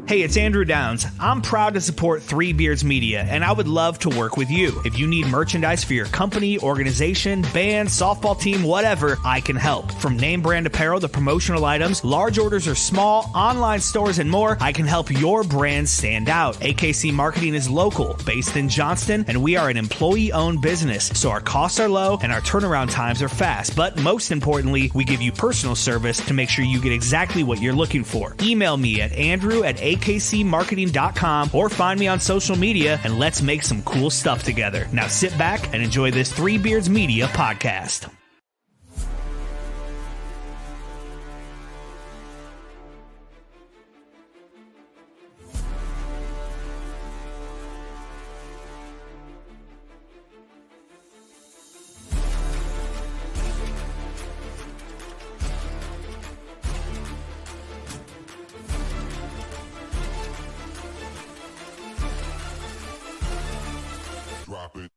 Hey, it's Andrew Downs. I'm proud to support Three Beards Media, and I would love to work with you. If you need merchandise for your company, organization, band, softball team, whatever, I can help. From name brand apparel to promotional items, large orders or small, online stores, and more, I can help your brand stand out. AKC Marketing is local, based in Johnston, and we are an employee-owned business, so our costs are low and our turnaround times are fast. But most importantly, we give you personal service to make sure you get exactly what you're looking for. Email me at andrew@akcmarketing.com or find me on social media and let's make some cool stuff together. Now sit back and enjoy this Three Beards Media podcast. Drop it.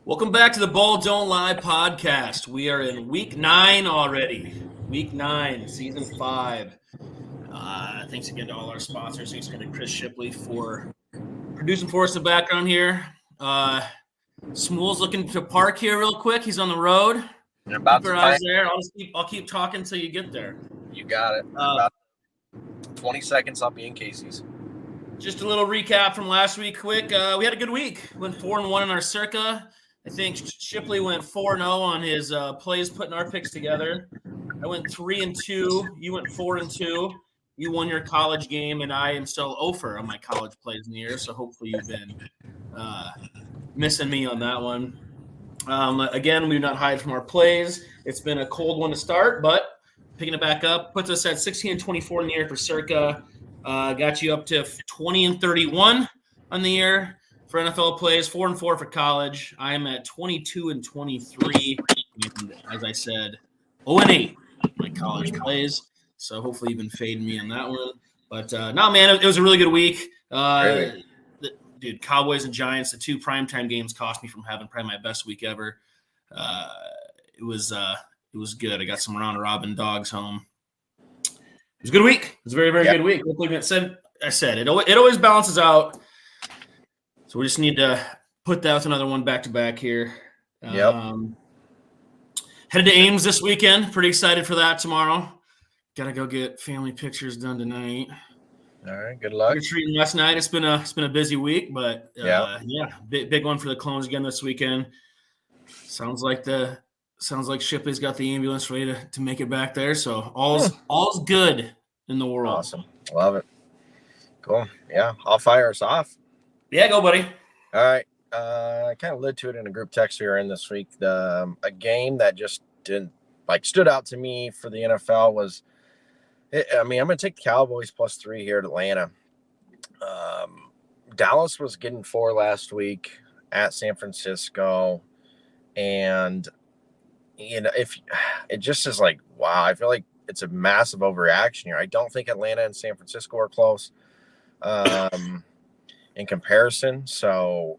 Welcome back to the Ball Don't Lie podcast. We are in week 9 already. Week 9, season 5. Thanks again to all our sponsors. Thanks again to Chris Shipley for producing for us in the background here. Smool's looking to park here real quick. He's on the road. You're about Keep your eyes there. I'll keep talking until you get there. You got it. About 20 seconds, I'll be in Casey's. Just a little recap from last week quick. We had a good week. Went 4-1 in our circa. I think Shipley went 4-0 on his plays putting our picks together. I went 3-2. You went 4-2. You won your college game, and I am still 0 on my college plays in the year, so hopefully you've been missing me on that one. Again, we do not hide from our plays. It's been a cold one to start, but picking it back up puts us at 16-24 in the year for circa. Got you up to 20-31 on the year. For NFL plays, 4-4 for college. I am at 22-23. And as I said, 0-8 my college plays. So hopefully you've been fading me on that one. But no, man, it was a really good week. Really? Dude, Cowboys and Giants, the 2 primetime games cost me from having probably my best week ever. It was good. I got some round robin dogs home. It was a good week. It was a very, very good week. Hopefully, I said it always balances out. So we just need to put that with another one back-to-back here. Headed to Ames this weekend. Pretty excited for that tomorrow. Got to go get family pictures done tonight. All right, good luck. Treating last night. It's been a busy week, but big one for the Clones again this weekend. Sounds like Shipley's got the ambulance ready to make it back there. So all's good in the world. Awesome, love it. Cool. Yeah, I'll fire us off. Yeah, go, buddy. All right. I kind of led to it in a group text we were in this week. A game that just didn't stood out to me for the NFL was, I'm going to take the Cowboys +3 here at Atlanta. Dallas was getting 4 last week at San Francisco. And, if it just is wow, I feel like it's a massive overreaction here. I don't think Atlanta and San Francisco are close. In comparison, so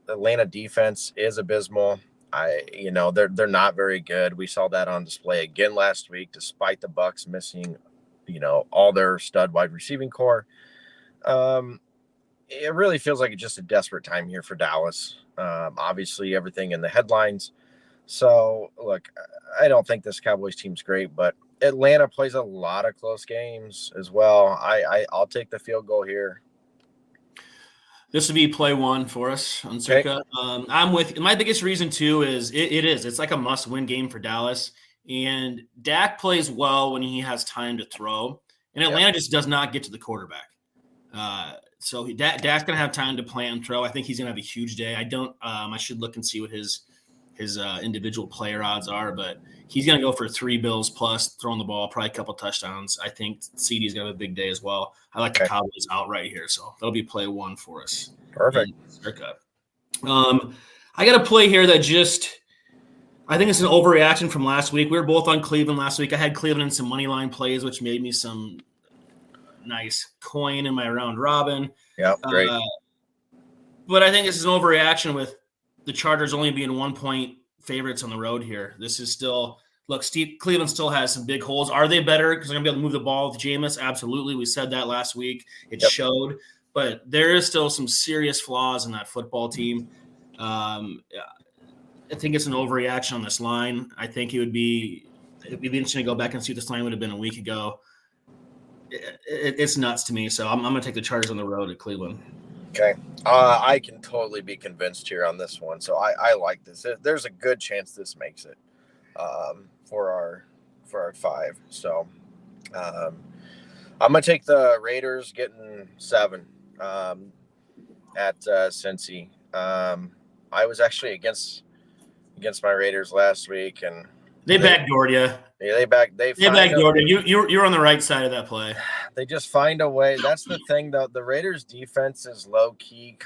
Atlanta defense is abysmal. They're not very good. We saw that on display again last week, despite the Bucs missing, all their stud wide receiving core. It really feels like it's just a desperate time here for Dallas. Obviously, everything in the headlines. So, look, I don't think this Cowboys team's great, but Atlanta plays a lot of close games as well. I'll take the field goal here. This would be play 1 for us on circa. Okay. I'm with my biggest reason too is it's like a must-win game for Dallas, and Dak plays well when he has time to throw, and Atlanta just does not get to the quarterback. So Dak's gonna have time to plan and throw. I think he's gonna have a huge day. I should look and see what his individual player odds are, but he's going to go for 3 bills plus throwing the ball, probably a couple touchdowns. I think CD's going to have a big day as well. I like the Cowboys out right here, so that'll be play 1 for us. Perfect. I got a play here that I think it's an overreaction from last week. We were both on Cleveland last week. I had Cleveland in some money line plays, which made me some nice coin in my round robin. Yeah, great. But I think this is an overreaction with the Chargers only being 1-point favorites on the road here. This is still Cleveland still has some big holes. Are they better because they're going to be able to move the ball with Jameis? Absolutely. We said that last week. It showed. But there is still some serious flaws in that football team. I think it's an overreaction on this line. I think it'd be interesting to go back and see what this line would have been a week ago. It's nuts to me. So I'm going to take the Chargers on the road at Cleveland. Okay. I can totally be convinced here on this one. So I like this. There's a good chance this makes it for our 5. So I'm going to take the Raiders getting 7 at Cincy. I was actually against my Raiders last week, and they backdoored you. Yeah, they backdoored you. You're on the right side of that play. They just find a way. That's the thing, though. The Raiders' defense is low key,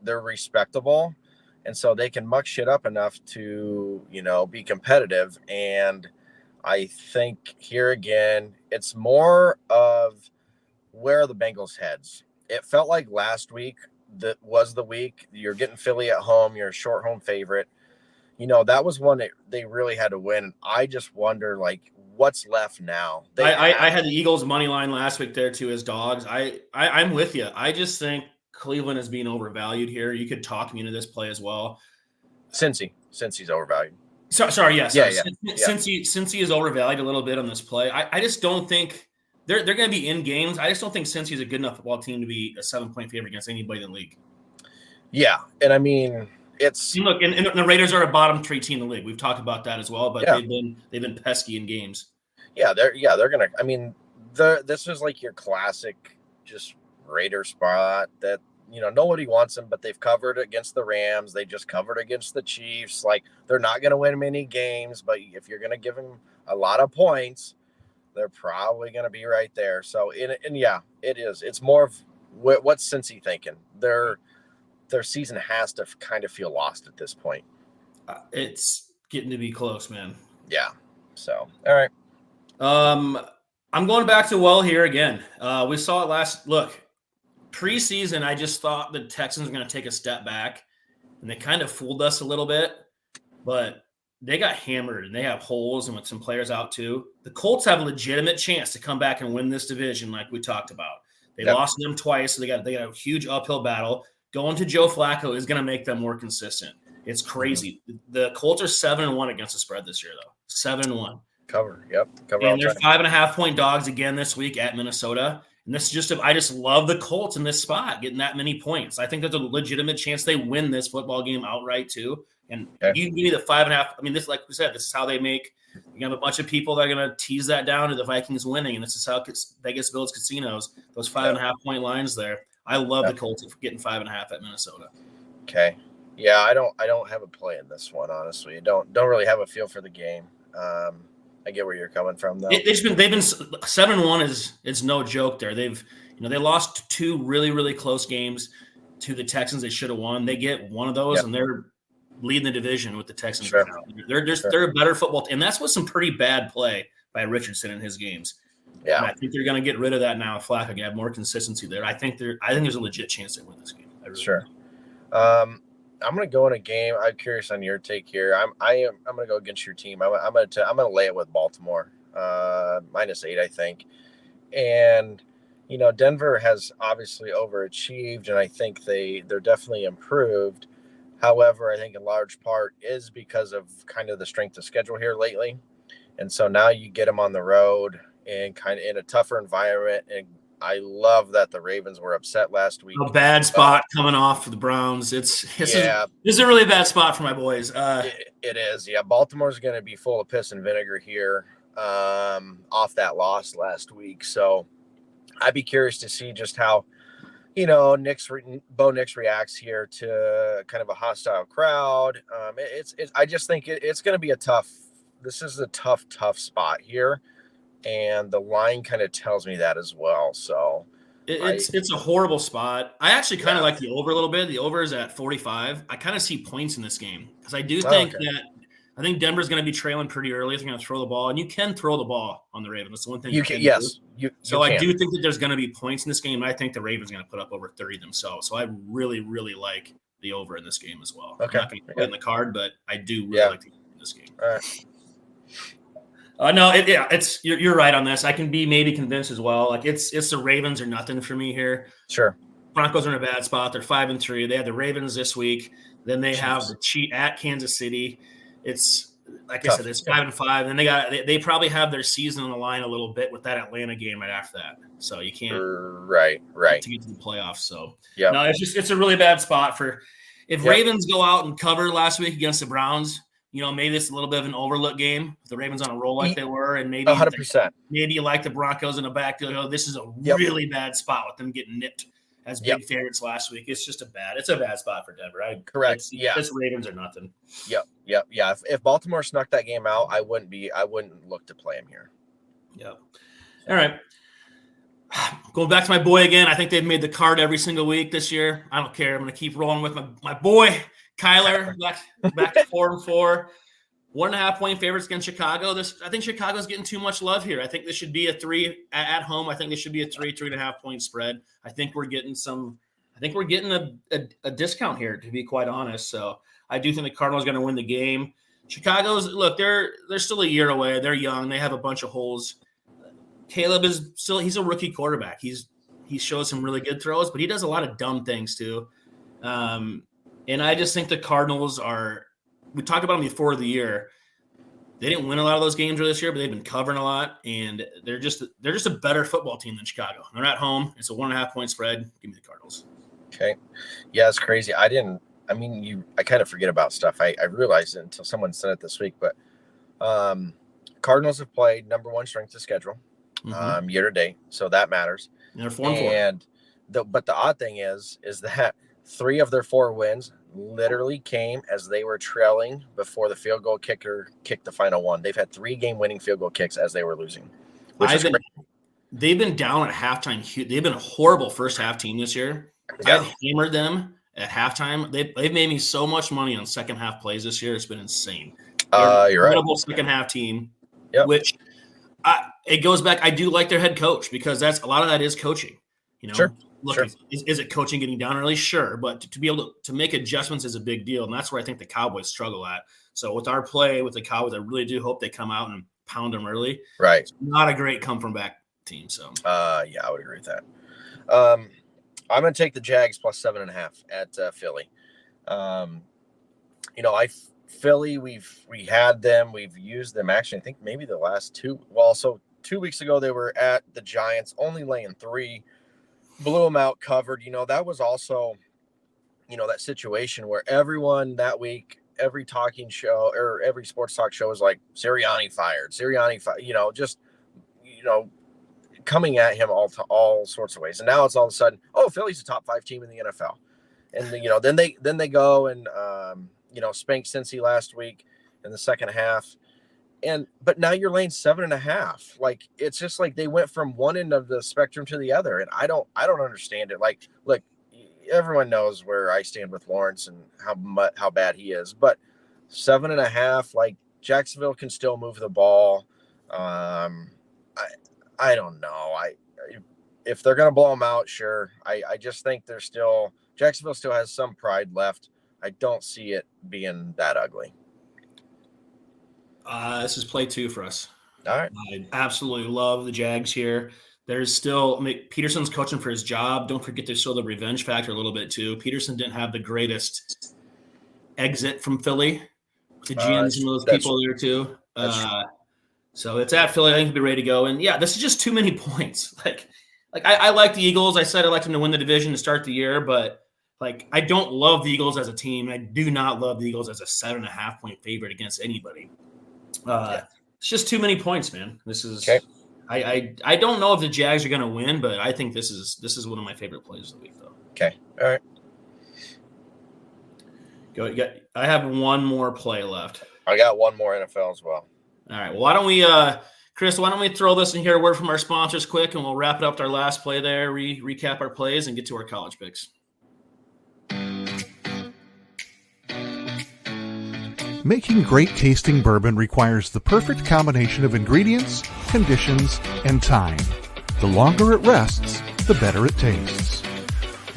they're respectable, and so they can muck shit up enough to be competitive. And I think here again, it's more of where are the Bengals' heads. It felt like last week that was the week. You're getting Philly at home. You're a short home favorite. That was one that they really had to win. I just wonder, what's left now? I had the Eagles money line last week there too as dogs. I'm with you. I just think Cleveland is being overvalued here. You could talk me into this play as well. Cincy's overvalued. Sorry. Cincy is overvalued a little bit on this play. I just don't think they're going to be in games. I just don't think Cincy is a good enough football team to be a 7-point favorite against anybody in the league. Yeah, and I mean. And the Raiders are a bottom 3 team in the league. We've talked about that as well, but they've been pesky in games. They're gonna. I mean, this is like your classic just Raider spot that nobody wants them, but they've covered against the Rams. They just covered against the Chiefs. They're not gonna win many games, but if you're gonna give them a lot of points, they're probably gonna be right there. So it is. It's more of what's Cincy thinking. Their season has to kind of feel lost at this point. It's getting to be close, man. Yeah. So, all right. I'm going back to here again. We saw it preseason. I just thought the Texans were going to take a step back, and they kind of fooled us a little bit, but they got hammered and they have holes and with some players out too. The Colts have a legitimate chance to come back and win this division. Like we talked about, they lost them twice. So they got a huge uphill battle. Going to Joe Flacco is going to make them more consistent. It's crazy. The Colts are 7-1 against the spread this year, though. 7-1. Cover. Yep. Cover. And they're 5.5-point dogs again this week at Minnesota. And this is I just love the Colts in this spot, getting that many points. I think there's a legitimate chance they win this football game outright too. And you give me the 5.5. I mean, this, like we said, this is how they make. You have a bunch of people that are going to tease that down to the Vikings winning, and this is how Vegas builds casinos. Those 5.5-point lines there. I love the Colts getting 5.5 at Minnesota. Okay. Yeah, I don't have a play in this one, honestly. Don't really have a feel for the game. I get where you're coming from, though. They've been 7-1 is no joke there. They lost 2 really, really close games to the Texans. They should have won. They get one of those, and they're leading the division with the Texans. Sure. They're a better football team, and that's with some pretty bad play by Richardson in his games. Yeah, and I think they're going to get rid of that now. Flacco have more consistency there. I think there's a legit chance they win this game. Sure. I'm going to go in a game. I'm curious on your take here. I'm going to go against your team. I'm going to lay it with Baltimore -8, I think. And Denver has obviously overachieved, and I think they're definitely improved. However, I think a large part is because of kind of the strength of schedule here lately, and so now you get them on the road and kind of in a tougher environment. And I love that the Ravens were upset last week. A bad spot coming off for the Browns. This is a really bad spot for my boys. It is. Yeah. Baltimore's going to be full of piss and vinegar here off that loss last week. So I'd be curious to see just how, Bo Nix reacts here to kind of a hostile crowd. I just think it's going to be this is a tough spot here. And the line kind of tells me that as well. So It's a horrible spot. I actually kind of like the over a little bit. The over is at 45. I kind of see points in this game because I do think I think Denver's going to be trailing pretty early. They're going to throw the ball, and you can throw the ball on the Ravens. That's the one thing you can. Yes, do. I do think that there's going to be points in this game. And I think the Ravens are going to put up over 30 themselves. So I really, really like the over in this game as well. Okay. I'm not going to put it in the card, but I do really like the over in this game. All right. No, it's you're right on this. I can be maybe convinced as well. Like it's the Ravens or nothing for me here. Sure. Broncos are in a bad spot. They're 5-3. They had the Ravens this week. Then they have the Chiefs at Kansas City. It's like tough. I said, it's 5-5. Then they probably have their season on the line a little bit with that Atlanta game right after that. So you can't right to get to the playoffs. So no, it's a really bad spot for if Ravens go out and cover last week against the Browns. Maybe it's a little bit of an overlook game. The Ravens on a roll like they were, and maybe 100%. Maybe you like the Broncos in the back. This is a really bad spot with them getting nipped as big favorites last week. It's just a bad spot for Denver. Correct. This Ravens are nothing. Yep. Yeah. If Baltimore snuck that game out, I wouldn't look to play him here. Yep. All right. Going back to my boy again. I think they've made the card every single week this year. I don't care. I'm going to keep rolling with my boy. Kyler back to 4-4, 1.5 point favorites against Chicago. I think Chicago's getting too much love here. I think this should be a 3 at home. I think this should be a 3.5 point spread. I think we're getting a discount here, to be quite honest. So I do think the Cardinals are going to win the game. Chicago's they're still a year away. They're young. They have a bunch of holes. Caleb he's a rookie quarterback. He shows some really good throws, but he does a lot of dumb things too. And I just think the Cardinals we talked about them before the year. They didn't win a lot of those games this year, but they've been covering a lot, and they're just a better football team than Chicago. They're at home. It's a 1.5 point spread. Give me the Cardinals. Okay. Yeah, it's crazy. I kind of forget about stuff. I realized it until someone said it this week, but Cardinals have played number 1 strength of schedule year to date, so that matters. And they're 4-4. But the odd thing is that 3 of their 4 wins literally came as they were trailing before the field goal kicker kicked the final one. They've had 3 game-winning field goal kicks as they were losing. They've been down at halftime. They've been a horrible first half team this year. Yeah. I've hammered them at halftime. They've made me so much money on second half plays this year. It's been insane. You're right. Incredible second half team, which it goes back. I do like their head coach because a lot of that is coaching. Sure. Look, is it coaching getting down early? Sure. But to be able to make adjustments is a big deal. And that's where I think the Cowboys struggle at. So with our play with the Cowboys, I really do hope they come out and pound them early. Right. It's not a great come from back team. So, I would agree with that. I'm going to take the Jags plus 7.5 at Philly. Philly, we had them. We've used them actually, I think maybe the last 2. Well, so 2 weeks ago, they were at the Giants, only laying 3. Blew them out, covered. That was also, that situation where everyone that week, every talking show or every sports talk show was like, Sirianni fired, coming at him all sorts of ways. And now it's all of a sudden, Philly's a top 5 team in the NFL. And then they go and, spanked Cincy last week in the second half. But now you're laying 7.5. Like, it's just like they went from one end of the spectrum to the other. And I don't understand it. Like, look, everyone knows where I stand with Lawrence and how bad he is, but 7.5, like Jacksonville can still move the ball. I don't know. If they're going to blow them out, sure. I just think Jacksonville still has some pride left. I don't see it being that ugly. This is play 2 for us. All right. I absolutely love the Jags here. There's still Peterson's coaching for his job. Don't forget to show the revenge factor a little bit too. Peterson didn't have the greatest exit from Philly. The GMs and those people there too. So it's at Philly. I think he'll be ready to go. And yeah, this is just too many points. Like I like the Eagles. I said I like them to win the division to start the year, but I don't love the Eagles as a team. I do not love the Eagles as a 7.5 point favorite against anybody. It's just too many points, man. This is okay. I don't know if the Jags are going to win, but I think this is one of my favorite plays of the week, though. Okay, all right. I have one more play left. I got one more NFL as well. All right. Well, why don't we Chris, why don't we throw this in here, a word from our sponsors quick, and we'll wrap it up with our last play there, recap our plays, and get to our college picks. Making great tasting bourbon requires the perfect combination of ingredients, conditions, and time. The longer it rests, the better it tastes.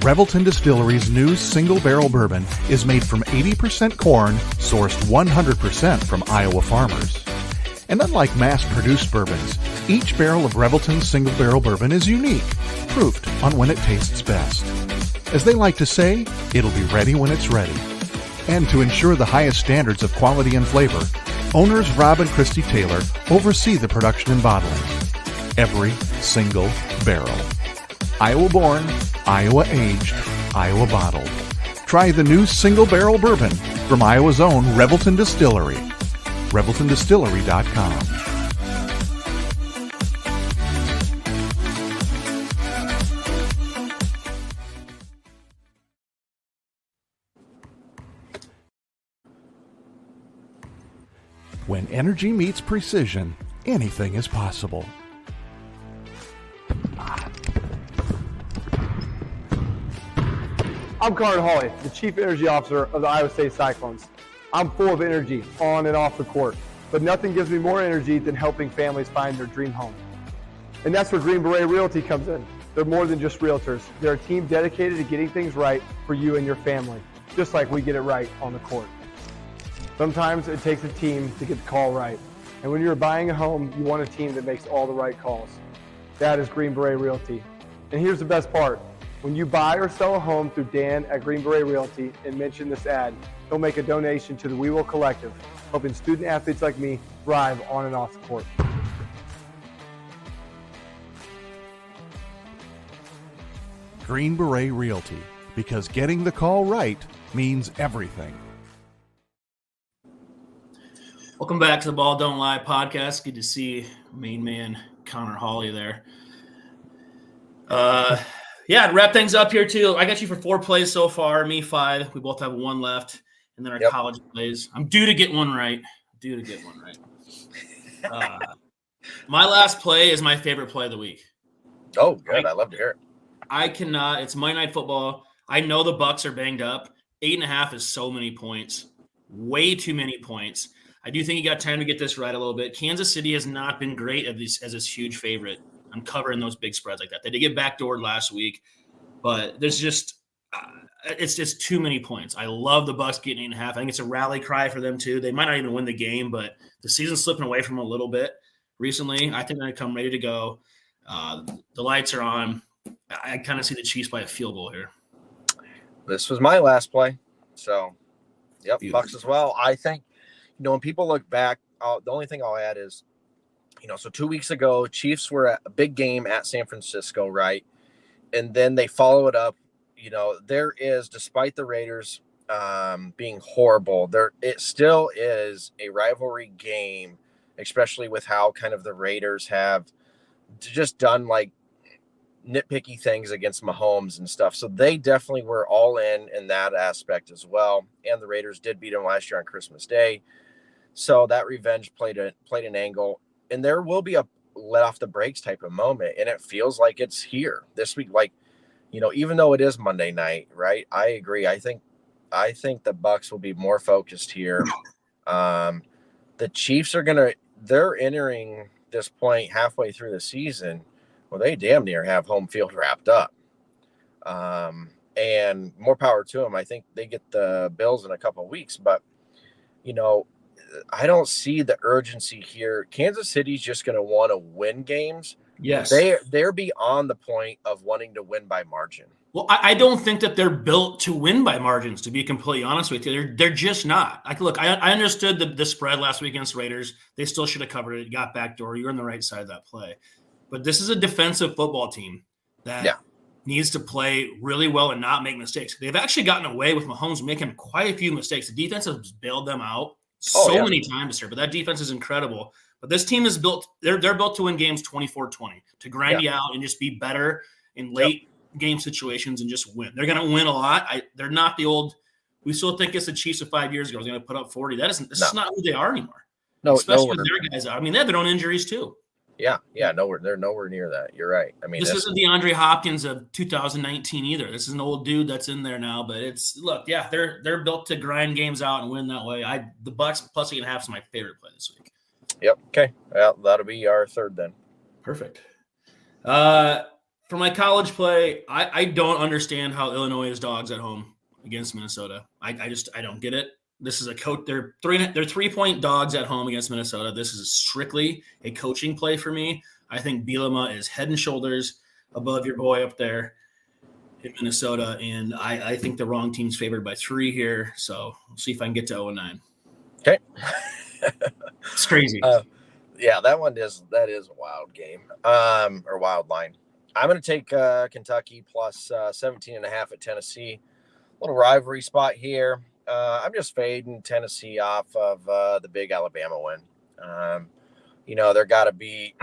Revelton Distillery's new single barrel bourbon is made from 80% corn, sourced 100% from Iowa farmers. And unlike mass-produced bourbons, each barrel of Revelton's single barrel bourbon is unique, proofed on when it tastes best. As they like to say, it'll be ready when it's ready. And to ensure the highest standards of quality and flavor, owners Rob and Christy Taylor oversee the production and bottling. Every single barrel. Iowa born, Iowa aged, Iowa bottled. Try the new single barrel bourbon from Iowa's own Revelton Distillery. ReveltonDistillery.com. When energy meets precision, anything is possible. I'm Connor Hawley, the Chief Energy Officer of the Iowa State Cyclones. I'm full of energy on and off the court, but nothing gives me more energy than helping families find their dream home. And that's where Green Beret Realty comes in. They're more than just realtors. They're a team dedicated to getting things right for you and your family, just like we get it right on the court. Sometimes it takes a team to get the call right. And when you're buying a home, you want a team that makes all the right calls. That is Green Beret Realty. And here's the best part. When you buy or sell a home through Dan at Green Beret Realty and mention this ad, he'll make a donation to the We Will Collective, helping student athletes like me thrive on and off the court. Green Beret Realty, because getting the call right means everything. Welcome back to the Ball Don't Lie podcast. Good to see main man Connor Hawley there. Yeah, to wrap things up here too. I got you for 4 plays so far, me 5. We both have 1 left, and then our college plays. I'm due to get one right. My last play is my favorite play of the week. Oh, good. I love to hear it. I cannot. It's Monday Night Football. I know the Bucs are banged up. 8.5 is so many points. Way too many points. I do think you got time to get this right a little bit. Kansas City has not been great as this huge favorite. I'm covering those big spreads like that. They did get backdoored last week, but there's just it's just too many points. I love the Bucs getting 8.5. I think it's a rally cry for them too. They might not even win the game, but the season's slipping away from them a little bit recently. I think they're going to come ready to go. The lights are on. I kind of see the Chiefs by a field goal here. This was my last play. So, Beautiful. Bucs as well. I think, when people look back, the only thing I'll add is, so 2 weeks ago, Chiefs were at a big game at San Francisco, right? And then they follow it up. There is, despite the Raiders being horrible, it still is a rivalry game, especially with how kind of the Raiders have just done like nitpicky things against Mahomes and stuff. So they definitely were all in that aspect as well. And the Raiders did beat them last year on Christmas Day. So that revenge played an angle. And there will be a let off the brakes type of moment. And it feels like it's here this week. Like, even though it is Monday night, right? I agree. I think the Bucs will be more focused here. The Chiefs they're entering this point halfway through the season. Well, they damn near have home field wrapped up. And more power to them. I think they get the Bills in a couple of weeks, but I don't see the urgency here. Kansas City's just going to want to win games. Yes. They're beyond the point of wanting to win by margin. Well, I don't think that they're built to win by margins, to be completely honest with you. They're just not. I understood the spread last week against Raiders. They still should have covered it. Got backdoor. You're on the right side of that play. But this is a defensive football team that needs to play really well and not make mistakes. They've actually gotten away with Mahomes making quite a few mistakes. The defense has bailed them out many times here, but that defense is incredible. But this team is built – they're built to win games 24-20, to grind you out and just be better in late game situations and just win. They're going to win a lot. They're not the old – we still think it's the Chiefs of 5 years ago. They're going to put up 40. This is not who they are anymore. No, especially with their guys out. I mean, they have their own injuries too. Yeah, nowhere. They're nowhere near that. You're right. I mean, this isn't the Andre Hopkins of 2019 either. This is an old dude that's in there now. But they're built to grind games out and win that way. The Bucks plus 8.5 is my favorite play this week. Yep. Okay. Well, that'll be our third then. Perfect. For my college play, I don't understand how Illinois is dogs at home against Minnesota. I don't get it. This is a coach. They're 3-point dogs at home against Minnesota. This is strictly a coaching play for me. I think Bielema is head and shoulders above your boy up there in Minnesota, and I think the wrong team's favored by 3 here. So we'll see if I can get to 0-9. Okay. It's crazy. Yeah, that is a wild game, or wild line. I'm going to take Kentucky plus 17.5 at Tennessee. Little rivalry spot here. I'm just fading Tennessee off of the big Alabama win. There got to be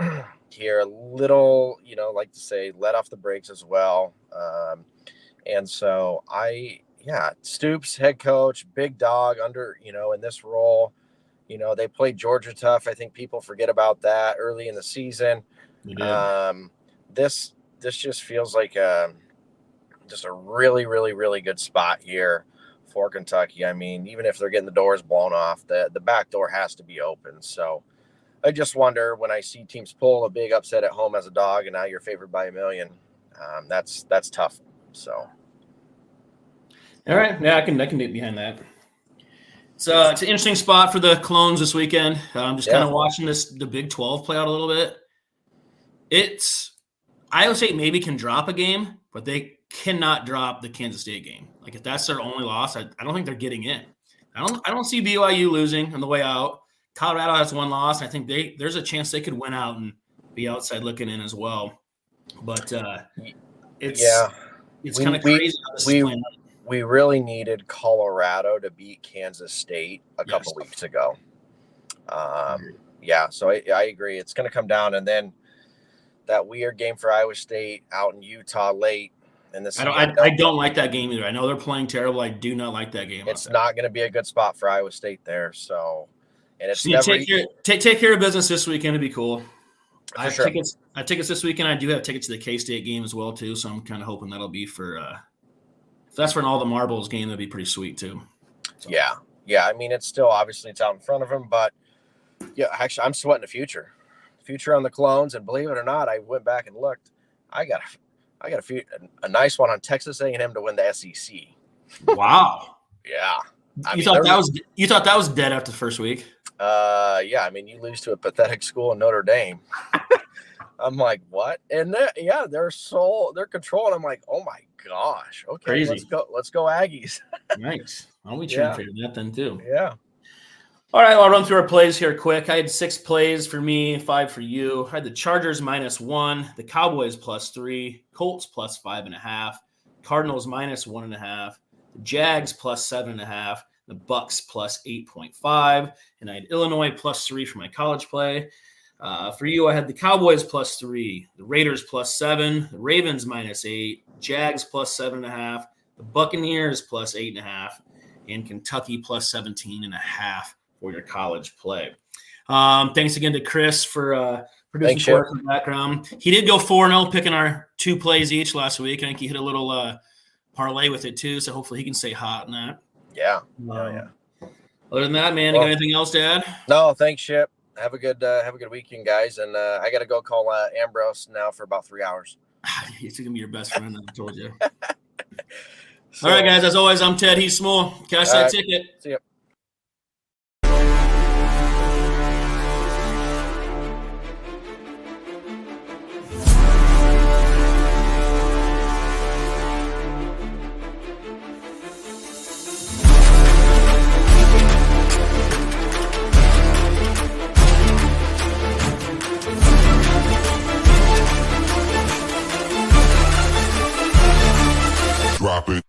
here a little, like to say, let off the brakes as well. And so Stoops, head coach, big dog under, in this role. They played Georgia tough. I think people forget about that early in the season. This just feels like just a really, really, really good spot here for Kentucky. I mean, even if they're getting the doors blown off, the back door has to be open. So I just wonder when I see teams pull a big upset at home as a dog and now you're favored by 1 million. That's tough. So. All right. Yeah, I can get behind that. So it's an interesting spot for the Clones this weekend. I'm just kind of watching the Big 12 play out a little bit. Iowa State maybe can drop a game, but they cannot drop the Kansas State game. Like if that's their only loss, I don't think they're getting in. I don't see BYU losing on the way out. Colorado has 1 loss. I think there's a chance they could win out and be outside looking in as well. But it's kind of crazy how this is playing out. We really needed Colorado to beat Kansas State a couple weeks ago. So I agree. It's going to come down, and then that weird game for Iowa State out in Utah late. And this I don't like that game either. I know they're playing terrible. I do not like that game. It's not going to be a good spot for Iowa State there. So, and it's take care of business this weekend. It'd be cool. I have sure. tickets this weekend. I do have tickets to the K-State game as well too. So I'm kind of hoping that'll be for. If that's for an all the marbles game, that'd be pretty sweet too. So. Yeah. I mean, it's still obviously it's out in front of him, but actually, I'm sweating the future on the Clones. And believe it or not, I went back and looked. I got a nice one on Texas A&M to win the SEC. Wow. Yeah. You thought that was dead after the first week? Yeah. I mean, you lose to a pathetic school in Notre Dame. I'm like, what? And they're controlling. I'm like, oh my gosh. Okay, crazy. Let's go Aggies. Nice. I'll be trying to figure that then too. Yeah. All right, I'll run through our plays here quick. I had 6 plays for me, 5 for you. I had the Chargers -1, the Cowboys +3, Colts +5.5, Cardinals -1.5, the Jags +7.5, the Bucks +8.5, and I had Illinois +3 for my college play. For you, I had the Cowboys +3, the Raiders +7, the Ravens -8, Jags +7.5, the Buccaneers +8.5, and Kentucky +17.5 for your college play. Thanks again to Chris for producing for us in the background. He did go 4-0 picking our 2 plays each last week. I think he hit a little parlay with it too, so hopefully he can stay hot in that. Yeah. Other than that, man, you got anything else to add? No, thanks, Ship. Have a good weekend, guys. And I got to go call Ambrose now for about 3 hours. He's going to be your best friend, I told you. All right, guys. As always, I'm Ted. He's Small. Cash that ticket. See ya. Drop it.